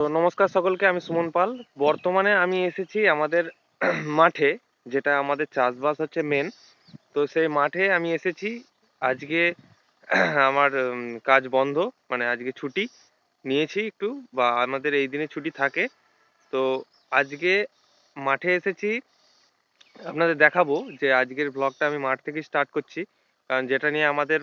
তো নমস্কার সকলকে, আমি সুমন পাল। বর্তমানে আমি এসেছি আমাদের মাঠে, যেটা আমাদের চাষবাস হচ্ছে মেন। তো সেই মাঠে আমি এসেছি আজকে। আমার কাজ বন্ধ, মানে আজকে ছুটি নিয়েছি একটু, বা আমাদের এই দিনে ছুটি থাকে। তো আজকে মাঠে এসেছি, আপনাদের দেখাবো যে আজকের ব্লগটা আমি মাঠ থেকে স্টার্ট করছি। কারণ যেটা নিয়ে আমাদের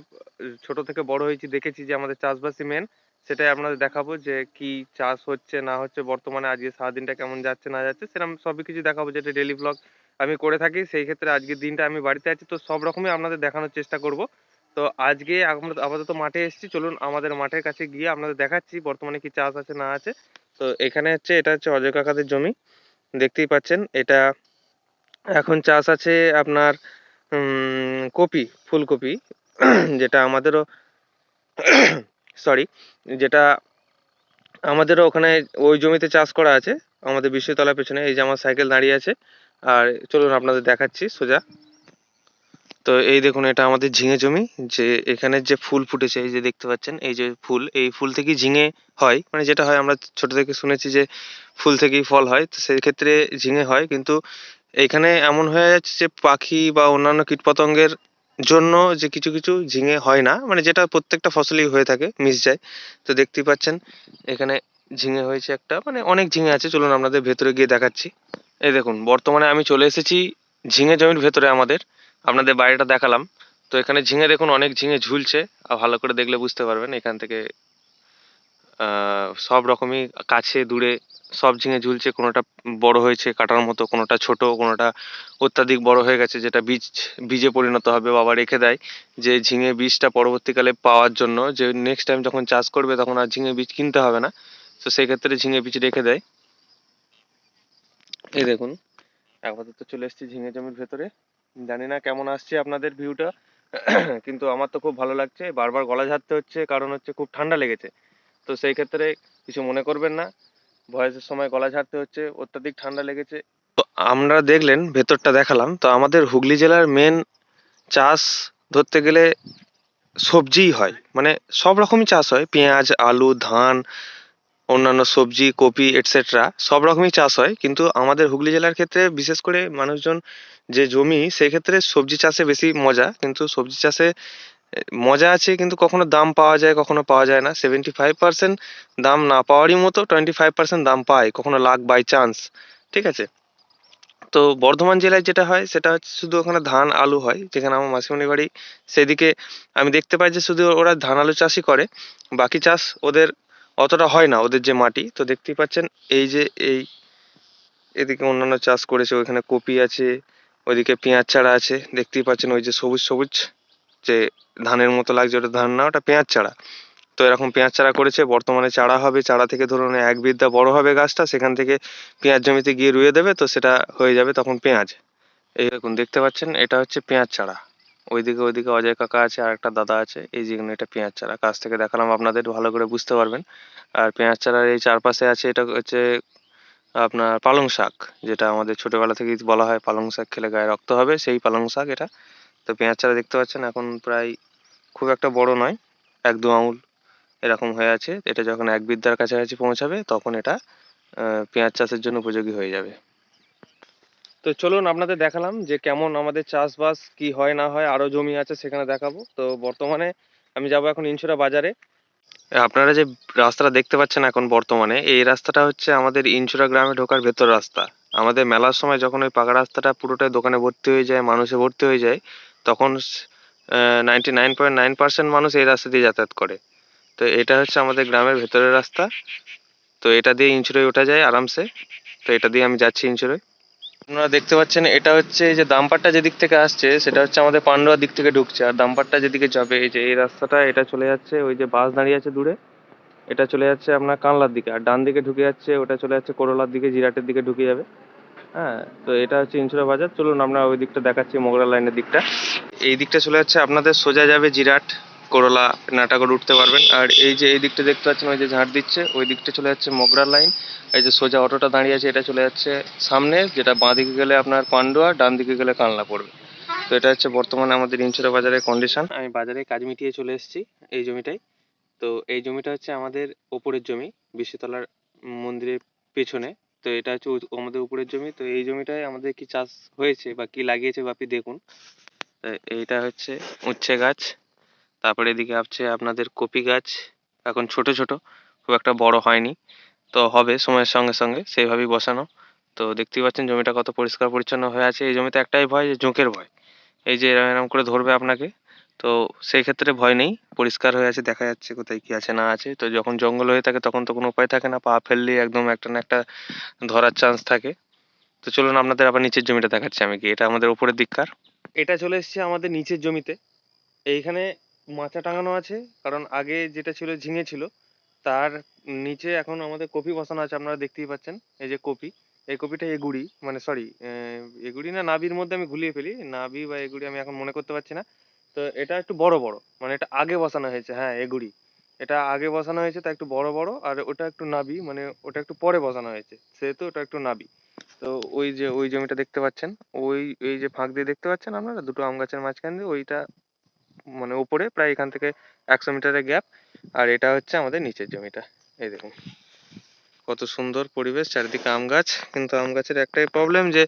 ছোট থেকে বড় হয়েছি, দেখেছি যে আমাদের চাষবাসই মেন। সেটাই আপনাদের দেখাবো যে কি চাষ হচ্ছে না হচ্ছে, বর্তমানে আজকে সারাদিনটা কেমন যাচ্ছে না যাচ্ছে, সেরকম সবই কিছু দেখাবো, যেটা ডেলি ব্লগ আমি করে থাকি। সেই ক্ষেত্রে আজকের দিনটা আমি বাড়িতে আছি, তো সব রকমই আপনাদের দেখানোর চেষ্টা করব। তো আজকে আমরা আপাতত মাঠে এসেছি, চলুন আমাদের মাঠের কাছে গিয়ে আপনাদের দেখাচ্ছি বর্তমানে কি চাষ আছে না আছে। তো এখানে হচ্ছে, এটা হচ্ছে অজয় কাকাদের জমি, দেখতেই পাচ্ছেন। এটা এখন চাষ আছে আপনার কপি, ফুলকপি। যেটা আমাদেরও সরি, যেটা আমাদেরও ওখানে ওই জমিতে চাষ করা আছে, আমাদের বিশ্বতলার পেছনে। এই যে আমার সাইকেল দাঁড়িয়ে আছে, আর চলুন আপনাদের দেখাচ্ছি সোজা। তো এই দেখুন, এটা আমাদের ঝিঙে জমি। যে এখানে যে ফুল ফুটেছে, এই যে দেখতে পাচ্ছেন, এই যে ফুল, এই ফুল থেকেই ঝিঙে হয়। মানে যেটা হয়, আমরা ছোট থেকে শুনেছি যে ফুল থেকেই ফল হয়, তো সেই ক্ষেত্রে ঝিঙে হয়। কিন্তু এখানে এমন হয়ে যাচ্ছে যে পাখি বা অন্যান্য কীটপতঙ্গের জন্য যে কিছু কিছু ঝিঙে হয় না, মানে যেটা প্রত্যেকটা ফসলই হয়ে থাকে, মিশ যায়। তো দেখতেই পাচ্ছেন এখানে ঝিঙে হয়েছে একটা, মানে অনেক ঝিঙে আছে। চলুন আপনাদের ভেতরে গিয়ে দেখাচ্ছি। এই দেখুন, বর্তমানে আমি চলে এসেছি ঝিঙে জমির ভেতরে আমাদের। আপনাদের বাড়িটা দেখালাম। তো এখানে ঝিঙে দেখুন, অনেক ঝিঙে ঝুলছে। আর ভালো করে দেখলে বুঝতে পারবেন, এখান থেকে সব রকমই, কাছে দূরে সব ঝিঙে ঝুলছে। কোনোটা বড় হয়েছে কাটার মতো, কোনোটা ছোট, কোনোটা অত্যাধিক বড় হয়ে গেছে, যেটা বীজে পরিণত হবে। বাবা রেখে দেয় যে ঝিঙে বীজটা পরবর্তীকালে পাওয়ার জন্য, যে নেক্সট টাইম যখন চাষ করবে তখন আর ঝিঙে বীজ কিনতে হবে না। তো সেই ক্ষেত্রে ঝিঙে বীজ রেখে দেয়। এই দেখুন, আপাতত চলে এসেছি ঝিঙে জমির ভেতরে। জানি না কেমন আসছে আপনাদের ভিউটা, কিন্তু আমার তো খুব ভালো লাগছে। বারবার গলা ঝাড়তে হচ্ছে, কারণ হচ্ছে খুব ঠান্ডা লেগেছে। তো সেই ক্ষেত্রে কিছু মনে করবেন না, ভয়েসের সময় গলা ঝাড়তে হচ্ছে, অত্যাধিক ঠান্ডা লেগেছে। তো আমরা দেখলেন ভেতরটা দেখালাম। তো আমাদের হুগলি জেলার মেন চাষ ধরতে গেলে সবজিই হয়, মানে সব রকমই চাষ হয়। পেঁয়াজ, আলু, ধান, অন্যান্য সবজি, কপি এটসেট্রা সব রকমই চাষ হয়। কিন্তু আমাদের হুগলি জেলার ক্ষেত্রে বিশেষ করে মানুষজন যে জমি, সেক্ষেত্রে সবজি চাষে বেশি মজা। কিন্তু সবজি চাষে মজা আছে, কিন্তু কখনো দাম পাওয়া যায়, কখনো পাওয়া যায় না। 75% দাম না পাওয়ারই মতো, 25% দাম পায় কখনো, লাক বাই চান্স। ঠিক আছে। তো বর্ধমান জেলায় যেটা হয় সেটা হচ্ছে, শুধু ওখানে ধান আলু হয়, যেখানে আমার মাসিমণির বাড়ি। সেদিকে আমি দেখতে পাই যে শুধু ওরা ধান আলু চাষই করে, বাকি চাষ ওদের অতটা হয় না, ওদের যে মাটি। তো দেখতেই পাচ্ছেন এই যে এই এদিকে অন্যান্য চাষ করেছে, ওইখানে কপি আছে, ওইদিকে পেঁয়াজ চারা আছে। দেখতেই পাচ্ছেন ওই যে সবুজ সবুজ, যে ধানের মতো লাগছে, ওটা ধান না, ওটা পেঁয়াজ চারা। তো এরকম পেঁয়াজ চারা করেছে, বর্তমানে চারা হবে। চারা থেকে ধরুন এক বিঘা বড় হবে গাছটা, সেখান থেকে পেঁয়াজ জমিতে গিয়ে রুয়ে দেবে, তো সেটা হয়ে যাবে তখন পেঁয়াজ। এই দেখুন, দেখতে পাচ্ছেন এটা হচ্ছে পেঁয়াজ চারা। ওইদিকে ওইদিকে অজয় কাকা আছে, আর একটা দাদা আছে। এই যেখানে এটা পেঁয়াজ চারা, কাছ থেকে দেখালাম আপনাদের, ভালো করে বুঝতে পারবেন। আর পেঁয়াজ চারার এই চারপাশে আছে, এটা হচ্ছে আপনার পালং শাক, যেটা আমাদের ছোটবেলা থেকেই বলা হয় পালং শাক খেলে গায়ে রক্ত হবে, সেই পালং শাক এটা। তো পেঁয়াজ চারা দেখতে পাচ্ছেন এখন প্রায় খুব একটা বড় নয়, 1-2 আঙুল এরকম হয়ে আছে। এটা যখন এক বিদ্যার কাছাকাছি পৌঁছাবে, তখন এটা পেঁয়াজ চাষের জন্য উপযোগী হয়ে যাবে। তো চলুন আপনাদের দেখালাম যে কেমন আমাদের চাষবাস কি হয় না হয়, আরো জমি আছে সেখানে দেখাবো। তো বর্তমানে আমি যাব এখন ইনসুরা বাজারে। আপনারা যে রাস্তাটা দেখতে পাচ্ছেন এখন বর্তমানে, এই রাস্তাটা হচ্ছে আমাদের ইনসুরা গ্রামে ঢোকার ভেতর রাস্তা। আমাদের মেলার সময় যখন ওই পাকা রাস্তাটা পুরোটাই দোকানে ভর্তি হয়ে যায়, মানুষে ভর্তি হয়ে যায়, তখন 99.9% মানুষ এই রাস্তা দিয়ে যাতায়াত করে। তো এটা হচ্ছে আমাদের গ্রামের ভেতরের রাস্তা। তো এটা দিয়ে ইনসুরায় ওঠা যায় আরামসে। তো এটা দিয়ে আমি যাচ্ছি ইনসুরায়। আপনারা দেখতে পাচ্ছেন এটা হচ্ছে, এই যে দাম্পারটা যেদিক থেকে আসছে, সেটা হচ্ছে আমাদের পান্ডুয়ার দিক থেকে ঢুকছে। আর দাম্পারটা যেদিকে যাবে, এই যে এই রাস্তাটা, এটা চলে যাচ্ছে, ওই যে বাস দাঁড়িয়ে আছে দূরে, এটা চলে যাচ্ছে আপনার কানলার দিকে। আর ডান দিকে ঢুকে যাচ্ছে, ওটা চলে যাচ্ছে করলার দিকে, জিরাটের দিকে ঢুকে যাবে। হ্যাঁ, তো এটা হচ্ছে ইনসুরা বাজার। চলুন আমরা ওই দিকটা দেখাচ্ছি, মোগরা লাইনের দিকটা। এই দিকটা চলে যাচ্ছে আপনাদের সোজা যাবে জিরাট, করলা, নাটাগড় উঠতে পারবেন। আর এই যে এই দিকটা দেখতে পাচ্ছেন, ওই যে ঝাড় দিচ্ছে, ওই দিকটা চলে যাচ্ছে মোগরা লাইন। এই যে সোজা অটোটা দাঁড়িয়ে আছে, এটা চলে যাচ্ছে সামনে, যেটা বাঁ দিকে গেলে আপনার পান্ডুয়া, ডান দিকে গেলে কানলা পড়বে। তো এটা হচ্ছে বর্তমানে আমাদের ইনসুরা বাজারের কন্ডিশন। আমি বাজারে কাজ মিটিয়ে চলে এসেছি এই জমিটাই। তো এই জমিটা হচ্ছে আমাদের ওপরের জমি, বিশ্বতলার মন্দিরের পেছনে। তো এটা হচ্ছে আমাদের উপরের জমি। তো এই জমিটায় আমাদের কি চাষ হয়েছে বা কি লাগিয়েছে বাপি দেখুন। তো এইটা হচ্ছে উচ্ছে গাছ, তারপরে এদিকে আছে আপনাদের কপি গাছ, এখন ছোট ছোট, খুব একটা বড় হয়নি, তো হবে সময়ের সঙ্গে সঙ্গে, সেইভাবেই বসানো। তো দেখতেই পাচ্ছেন জমিটা কত পরিষ্কার পরিচ্ছন্ন হয়ে আছে। এই জমিতে একটাই ভয়, যে জোঁকের ভয়, এই যে এরম এরম করে ধরবে আপনাকে। তো সেই ক্ষেত্রে ভয় নেই, পরিষ্কার হয়ে আছে, দেখা যাচ্ছে কোথায় কি আছে না আছে। তো যখন জঙ্গল হয়ে থাকে তখন তো কোনো উপায় থাকে না, পা ফেললেই একদম একটা না একটা ধরার চান্স থাকে। তো চলুন আপনাদের আবার নিচের জমিটা দেখাচ্ছি আমি, কি এটা আমাদের উপরের দিককার। এটা চলে এসেছে আমাদের নিচের জমিতে। এইখানে মাচা টাঙানো আছে, কারণ আগে যেটা ছিল ঝিঙে ছিল, তার নিচে এখন আমাদের কপি বসানো আছে, আপনারা দেখতেই পাচ্ছেন। এই যে কপি, এই কপিটা এগুড়ি, মানে সরি, এগুড়ি না নাবির মধ্যে আমি ঘুলিয়ে ফেলি, নাবি বা এগুড়ি আমি এখন মনে করতে পারছি না। তো এটা একটু বড় বড়, মানে এটা আগে বসানো হয়েছে, হ্যাঁ এগুড়ি, এটা আগে বসানো হয়েছে, তা একটু বড় বড়। আর ওটা একটু নাবি, মানে ওটা একটু পরে বসানো হয়েছে, সেহেতু ওটা একটু নাবি। তো ওই যে ওই জমিটা দেখতে পাচ্ছেন, ওই এই যে ফাঁক দিয়ে দেখতে পাচ্ছেন আপনারা, দুটো আম গাছের মাঝখান দিয়ে, ওইটা মানে উপরে প্রায় এখান থেকে 100 মিটারের গ্যাপ। আর এটা হচ্ছে আমাদের নিচের জমিটা। এই দেখুন কত সুন্দর পরিবেশ, চারিদিকে আম গাছ, কিন্তু আম গাছের একটাই প্রবলেম, যে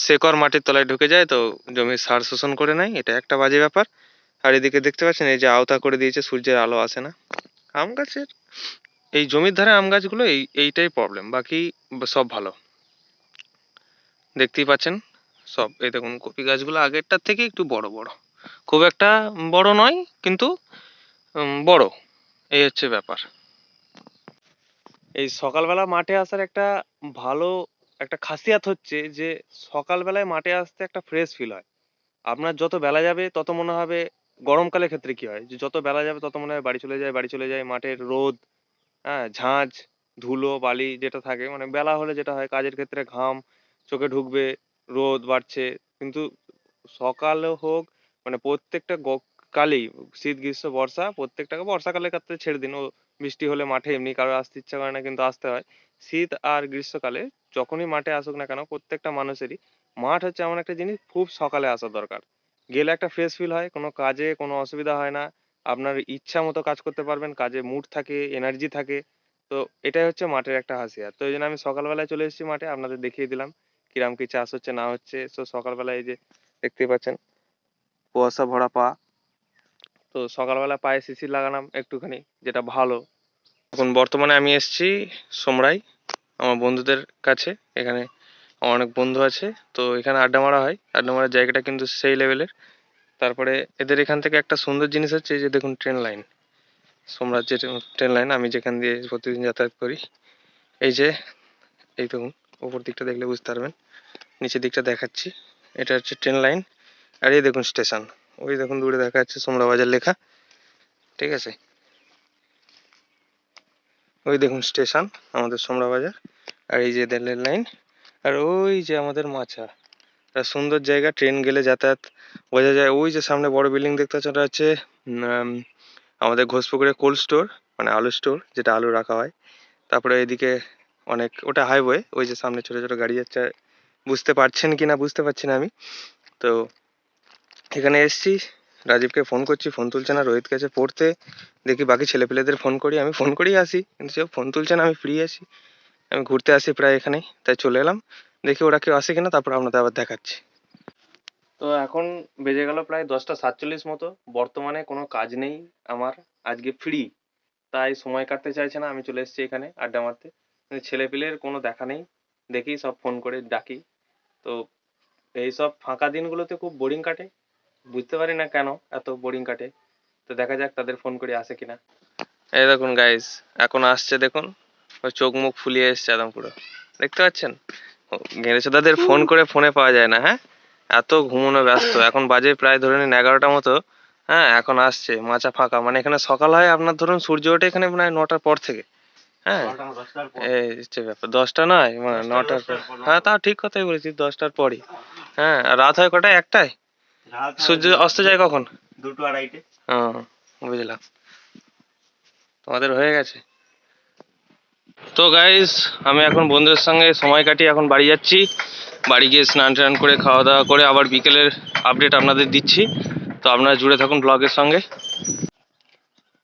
শেকড় মাটির তলায় ঢুকে যায়, তো জমির সার শোষণ করে নেয়, এটা একটা বাজে ব্যাপার। আর এদিকে দেখতে পাচ্ছেন এই যে আওতা করে দিয়েছে, সূর্যের আলো আসে না আম গাছের। এই জমির ধারে আম গাছগুলো এইটাই প্রবলেম, বাকি সব ভালো। দেখতেই পাচ্ছেন সব, এই দেখুন কপি গাছগুলো আগেরটার থেকে একটু বড় বড়, খুব একটা বড় নয় কিন্তু বড়, এই হচ্ছে ব্যাপার। এই সকালবেলা মাঠে আসার একটা ভালো একটা খাসিয়াত হচ্ছে যে সকালবেলায় মাঠে আসতে একটা ফ্রেশ ফিল হয়। আপনার যত বেলা যাবে তত মনে হবে, গরমকালের ক্ষেত্রে কি হয়, যে যত বেলা যাবে তত মনে হয় বাড়ি চলে যায়, বাড়ি চলে যায়, মাঠের রোদ, হ্যাঁ ঝাঁঝ, ধুলো বালি যেটা থাকে, মানে বেলা হলে যেটা হয় কাজের ক্ষেত্রে ঘাম চোখে ঢুকবে, রোদ বাড়ছে। কিন্তু সকালে হোক, মানে প্রত্যেকটা কালেই, শীত গ্রীষ্ম বর্ষা, প্রত্যেকটাকে বর্ষাকালের ক্ষেত্রে ছেড়ে দিন, ও বৃষ্টি হলে মাঠে এমনি কারো আসতে ইচ্ছা করে না, কিন্তু আসতে হয়। শীত আর গ্রীষ্মকালে যখনই মাঠে আসুক না কেন, প্রত্যেকটা মানুষেরই মাঠ হচ্ছে এমন একটা জিনিস, খুব সকালে আসা দরকার। গেলে একটা ফ্রেশ ফিল হয়, কোনো কাজে কোনো অসুবিধা হয় না, আপনার ইচ্ছা মতো কাজ করতে পারবেন, কাজে মুড থাকে, এনার্জি থাকে। তো এটাই হচ্ছে মাঠের একটা হাসিয়াত। তো এই জন্য আমি সকালবেলায় চলে এসেছি মাঠে, আপনাদের দেখিয়ে দিলাম কিরাম কি চাষ হচ্ছে না হচ্ছে। তো সকালবেলায় এই যে দেখতেই পাচ্ছেন কুয়াশা ভরা পা, তো সকালবেলা পায়ে শিশির লাগালাম একটুখানি, যেটা ভালো। এখন বর্তমানে আমি এসেছি সোমরাই, আমার বন্ধুদের কাছে। এখানে আমার অনেক বন্ধু আছে, তো এখানে আড্ডা মারা হয়, আড্ডা মারার জায়গাটা কিন্তু সেই লেভেলের। তারপরে এদের এখান থেকে একটা সুন্দর জিনিস হচ্ছে, এই যে দেখুন ট্রেন লাইন, সোমরাজ্যের ট্রেন লাইন, আমি যেখান দিয়ে প্রতিদিন যাতায়াত করি। এই যে এই দেখুন, উপর দিকটা দেখলে বুঝতে পারবেন, নিচের দিকটা দেখাচ্ছি, এটা হচ্ছে ট্রেন লাইন। আর এই দেখুন স্টেশন, ওই দেখুন দূরে দেখা যাচ্ছে সোমরা বাজার লেখা, ঠিক আছে। ওই দেখুন স্টেশন আমাদের সোমরা বাজার, আর এই যে রেলের লাইন, আর ওই যে আমাদের মাছা, একটা সুন্দর জায়গা, ট্রেন গেলে যাতায়াত বোঝা যায়। ওই যে সামনে বড় বিল্ডিং দেখতে পাচ্ছেন, ওটা হচ্ছে আমাদের ঘোষপুকুরে কোল্ড স্টোর, মানে আলু স্টোর, যেটা আলু রাখা হয়। তারপরে এদিকে অনেক, ওটা হাইওয়ে, ওই যে সামনে ছোট ছোট গাড়ি যাচ্ছে, বুঝতে পারছেন কি না বুঝতে পারছি না আমি। তো এখানে এসছি, রাজীবকে ফোন করছি, ফোন তুলছে না, রোহিত গেছে পড়তে, দেখি বাকি ছেলেপেলেদের ফোন করি, আমি ফোন করেই আসি, কিন্তু সে ফোন তুলছে না, আমি ফ্রি আছি, আমি ঘুরতে আসি প্রায় এখানেই, তাই চলে এলাম, দেখি ওরা কেউ আসে কিনা, তারপর আপনাদের আবার দেখাচ্ছি। তো এখন বেজে গেল প্রায় 10টা 47 মতো, বর্তমানে কোনো কাজ নেই আমার, আজকে ফ্রি, তাই সময় কাটতে চাইছে না, আমি চলে এসেছি এখানে আড্ডা মারতে। ছেলেপিলের কোনো দেখা নেই, দেখি সব ফোন করে ডাকি। তো এই সব ফাঁকা দিনগুলোতে খুব বোরিং কাটে, বুঝতে পারি না কেন এত বোরিং কাটে। তো দেখা যাক তাদের ফোন করে আসে কিনা। এই দেখুন গাইস, এখন আসছে দেখুন, ওই চোখ মুখ ফুলিয়ে এসছে একদম পুরো, দেখতে পাচ্ছেন। গেড়েছে তাদের ফোন করে ফোনে পাওয়া যায় না, হ্যাঁ এত ঘুমোনো ব্যস্ত। এখন বাজে প্রায় ধরে নিন 11টা মতো, হ্যাঁ এখন আসছে, মাচা ফাঁকা, মানে এখানে সকাল হয় আপনার ধরুন, সূর্য ওঠে এখানে প্রায় 9টার পর থেকে, হ্যাঁ এই হচ্ছে ব্যাপার, 10টা নয় মানে 9টার পর, হ্যাঁ তাও ঠিক কথাই বলেছি, 10টার পরই। হ্যাঁ আর রাত হয় কটায়, 1টায়, সূর্য অস্ত যায় কখন, 2-2-2:30। বুঝলাম, তোমাদের হয়ে গেছে। তো গাইস, আমি এখন বন্ধুদের সঙ্গে সময় কাটিয়ে এখন বাড়ি যাচ্ছি, বাড়ি গিয়ে স্নান টান করে খাওয়া দাওয়া করে আবার বিকেলের আপডেট আপনাদের দিচ্ছি। তো আপনারা জুড়ে থাকুন ব্লগের সঙ্গে।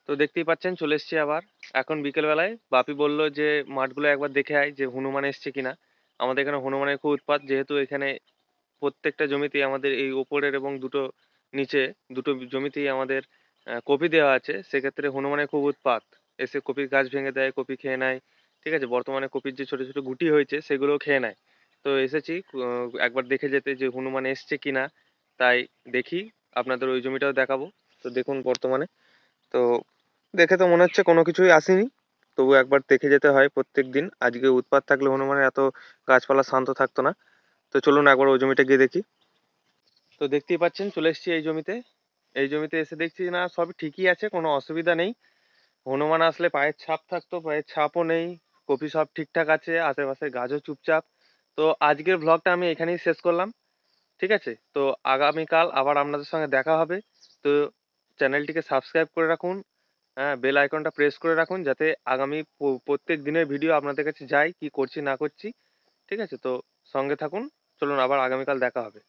তো দেখতেই পাচ্ছেন চলে এসেছি আবার, এখন বিকেল বেলায় বাপি বলল যে মাঠগুলো একবার দেখে আয় যে হনুমান এসছে কিনা। আমাদের এখানে হনুমানের খুব উৎপাত, যেহেতু এখানে প্রত্যেকটা জমিতেই আমাদের এই ওপরের এবং দুটো নিচে দুটো জমিতেই আমাদের কপি দেওয়া আছে, সেক্ষেত্রে হনুমানের খুব উৎপাত। এসে কপির গাছ ভেঙে দেয়, কপি খেয়ে নেয়। ঠিক আছে, বর্তমানে কপির যে ছোট ছোট গুটি হয়েছে সেগুলোও খেয়ে নেয়। তো এসেছি একবার দেখে যেতে যে হনুমান এসছে কিনা। তাই দেখি, আপনাদের ওই জমিটাও দেখাবো। তো দেখুন বর্তমানে তো দেখে তো মনে হচ্ছে কোনো কিছুই আসেনি, তবু একবার দেখে যেতে হয় প্রত্যেক দিন। আজকে উৎপাত থাকলে হনুমানের এত গাছপালা শান্ত থাকতো না। তো চলুন একবার ওই জমিটা গিয়ে দেখি। তো দেখতেই পাচ্ছেন চলে এসেছি এই জমিতে। এই জমিতে এসে দেখছি না সব ঠিকই আছে, কোনো অসুবিধা নেই। হনুমান আসলে পায়ের ছাপ থাকতো, পায়ের ছাপও নেই। কপি সব ঠিকঠাক আছে, আশেপাশে গাছও চুপচাপ। তো আজকের ব্লগটা আমি এখানেই শেষ করলাম। ঠিক আছে, তো আগামীকাল আবার আপনাদের সঙ্গে দেখা হবে। তো চ্যানেলটিকে সাবস্ক্রাইব করে রাখুন, হ্যাঁ, বেল আইকনটা প্রেস করে রাখুন, যাতে আগামী প্রত্যেক দিনের ভিডিও আপনাদের কাছে যায় কি করছি না করছি। ঠিক আছে, তো সঙ্গে থাকুন। চলুন আবার আগামীকাল দেখা হবে।